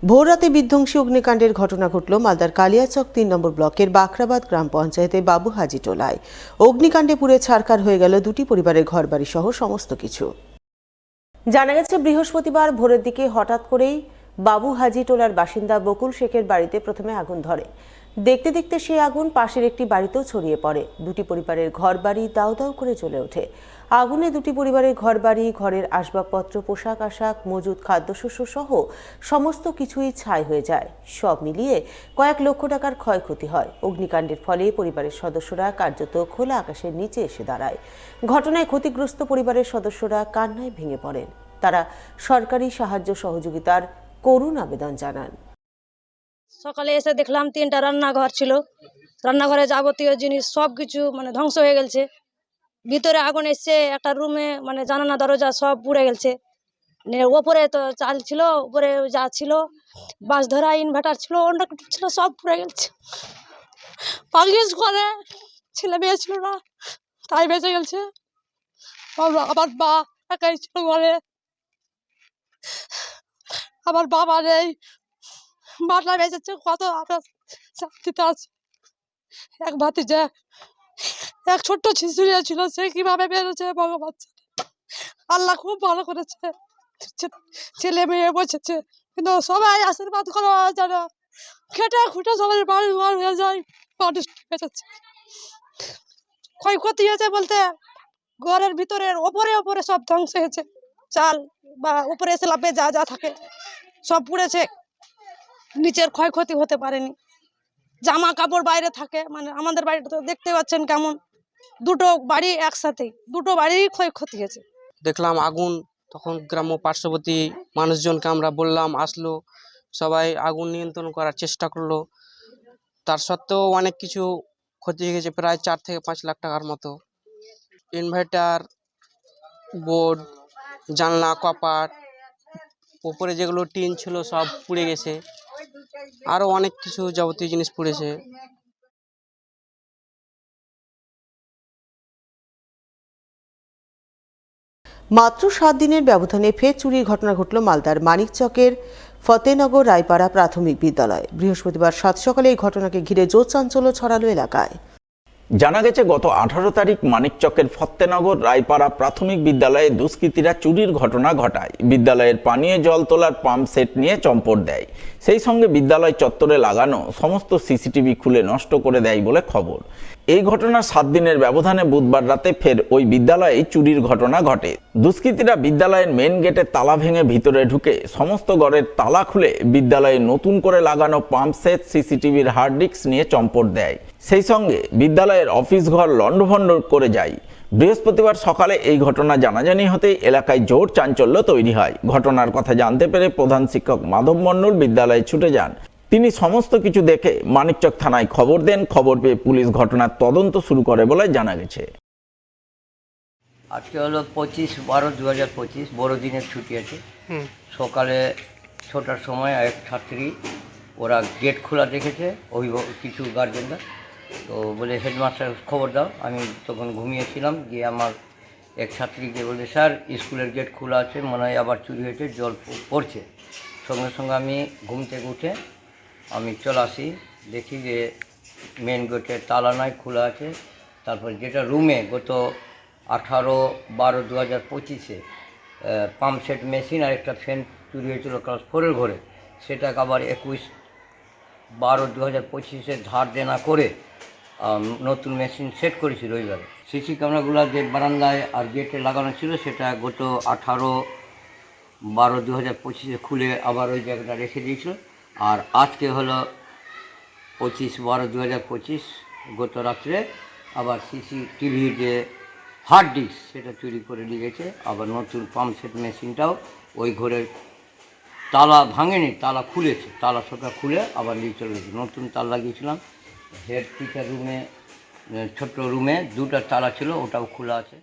ভোররাতে বিধ্বংসী অগ্নিকাণ্ডের ঘটনা ঘটল মালদার কালিয়াচক ৩ নম্বর ব্লকের বাখরাবাদ গ্রাম পঞ্চায়েতে বাবুহাজি টোলায়। অগ্নিকাণ্ডে পুড়ে ছারখার হয়ে গেল দুটি পরিবারের ঘরবাড়ি সহ সমস্ত কিছু। জানা গেছে, বৃহস্পতিবার ভোরের দিকে হঠাৎ করেই বাবুহাজি টোলার বাসিন্দা বকুল শেখের বাড়িতে প্রথমে আগুন ধরে। দেখতে দেখতে সেই আগুন পাশের একটি বাড়িতেও ছড়িয়ে পড়ে। দুটি পরিবারের ঘরবাড়ি দাউ দাউ করে জ্বলে ওঠে। আগুনে দুটি পরিবারের ঘরবাড়ি, ঘরের আসবাবপত্র, পোশাক আশাক, মজুদ খাদ্যশস্য সহ সমস্ত কিছুই ছাই হয়ে যায়। সব মিলিয়ে কয়েক লক্ষ টাকার ক্ষয়ক্ষতি হয়। অগ্নিকাণ্ডের ফলে পরিবারের সদস্যরা কার্যত খোলা আকাশের নিচে এসে দাঁড়ায়। ঘটনায় ক্ষতিগ্রস্ত পরিবারের সদস্যরা কান্নায় ভেঙে পড়েন। তারা সরকারি সাহায্য সহযোগিতার করুণ আবেদন জানান। সকালে এসে দেখলাম 3টা রান্নাঘর ছিল, রান্নাঘরে যাবতীয় জিনিস সবকিছু ধ্বংস হয়ে গেছে। ভিতরে আগুন এসছে, একটা রুমে জানালা দরজা সব পুড়ে গেছে। ওপরে তো চাল ছিল, উপরে যা ছিল বাস ধরা ইনভার্টার ছিল, অনেক ছিল, সব পুড়ে গেছে। পালিশ করে ছেলে মেয়ে ছিল না, তাই বেঁচে গেছে। আমার মা একাই ছিল ঘরে, আমার বাবা নেই, মাটা বেঁচেছে। কত আমরা শান্তিতে আছি। এক ভাতিজা, এক ছোট্ট শিশু ছিল, সে কিভাবে বেরোচ্ছে ভগবান জানে। আল্লাহ খুব ভালো করেছে, ছেলে মেয়ে বসেছে, কিন্তু সবাই আশীর্বাদ করা জানা খেটে খুঁটে সবাই বাড়ি ঘর হয়ে যায়, মানুষ বেঁচেছে। ক্ষয়ক্ষতি হয়েছে বলতে ঘরের ভিতরের ওপরে ওপরে সব ধ্বংস হয়েছে। চাল বা উপরে স্ল্যাবে যা যা থাকে সব পুড়েছে, নিচের ক্ষয়ক্ষতি হতে পারেনি। জামা কাপড় বাইরে থাকে, আমাদের বাড়িটা তো দেখতে পাচ্ছেন কেমন, দুটো বাড়ি একসাথে, দুটো বাড়ি ক্ষয়ক্ষতি হয়েছে। দেখলাম আগুন, তখন গ্রাম্য পার্শ্ববর্তী মানুষজনকে আমরা বললাম, আসলো, সবাই আগুন নিয়ন্ত্রণ করার চেষ্টা করলো। তার সত্ত্বেও অনেক কিছু ক্ষতি হয়ে গেছে, প্রায় 4 থেকে 5 লাখ টাকার মতো। ইনভার্টার, বোর্ড, জানলা, কপাট, উপরে যেগুলো টিন ছিল সব পুড়ে গেছে। আরও অনেক কিছু যাবতীয় জিনিস পুড়েছে। মাত্র 7 দিনের ব্যবধানে ফের চুরির ঘটনা ঘটল মালদার মানিকচকের ফতেনগর রায়পাড়া প্রাথমিক বিদ্যালয়ে। বৃহস্পতিবার সাত সকালে এই ঘটনাকে ঘিরে জোর চাঞ্চল্য ছড়ালো এলাকায়। জানা গেছে, গত 18 তারিখ মানিকচকের ফতেনগর রায়পাড়া প্রাথমিক বিদ্যালয়ে দুষ্কৃতীরা চুরির ঘটনা ঘটায়। বিদ্যালয়ের পানীয় জল তোলার পাম্প সেট নিয়ে চম্পট দেয়। সেই সঙ্গে বিদ্যালয় চত্বরে লাগানো সমস্ত সিসিটিভি খুলে নষ্ট করে দেয় বলে খবর। এই ঘটনার 7 দিনের ব্যবধানে বুধবার রাতে ফের ওই বিদ্যালয়ে চুরির ঘটনা ঘটে। দুষ্কৃতীরা বিদ্যালয়ের মেন গেটের তালা ভেঙে ভিতরে ঢুকে সমস্ত ঘরের তালা খুলে বিদ্যালয়ে নতুন করে লাগানো পাম্প সেট, সিসিটিভির হার্ড ডিস্ক নিয়ে চম্পট দেয়। সেই সঙ্গে বিদ্যালয়ের অফিস ঘর লণ্ডভণ্ড করে যায়। বৃহস্পতিবার সকালে এই ঘটনা জানাজানি হতেই এলাকায় জোর চাঞ্চল্য তৈরি হয়। ঘটনার কথা জানতে পেরে প্রধান শিক্ষক মাধব মণ্ডল বিদ্যালয়ে ছুটে যান। তিনি সমস্ত কিছু দেখে মানিকচক থানায় খবর দেন। খবর পেয়ে পুলিশ ঘটনার তদন্ত শুরু করে বলে জানা গেছে। আজকে হলো 25/12/2025, বড়দিনের ছুটি আছে। সকালে 6টার সময় এক ছাত্রী, ওরা গেট খোলা দেখেছে, অভিভাবক কিছু গার্জেনরা, তো বলে হেডমাস্টার খবর দাও। আমি তখন ঘুমিয়েছিলাম, গিয়ে আমার এক ছাত্রীকে বলে, স্যার স্কুলের গেট খোলা আছে, মনে হয় আবার চুরি হয়েছে, জল পড়ছে। সঙ্গে সঙ্গে আমি ঘুম থেকে উঠে আমি চলে আসি, দেখি যে মেন গেটের তালা নাই, খোলা আছে। তারপর যেটা রুমে গত 18/12/2025 পাম্প সেট মেশিন আর একটা ফ্যান চুরি হয়েছিল ক্লাস 4-এর ঘরে, সেটাকে আবার 21/12/2025 ধার দেনা করে নতুন মেশিন সেট করেছি রবিবারে। সিসি ক্যামেরাগুলো যে বারান্দায় আর গেটে লাগানো ছিল, সেটা গত 18/12/2025 খুলে আবার ওই জায়গাটা রেখে দিয়েছিল। আর আজকে হলো 25/12/2025, গত রাত্রে আবার সিসিটিভির যে হার্ড ডিস্ক সেটা চুরি করে নিয়ে গেছে। আবার নতুন পাম্প সেট মেশিনটাও ওই ঘরের তালা ভাঙেনি, তালা খুলেছে, তালা সবটা খুলে আবার নিয়ে চলে গেছে। নতুন তালা লাগিয়েছিলাম। হেড টিচার রুমে, ছোট্ট রুমে 2টা তালা ছিল, ওটাও খোলা আছে।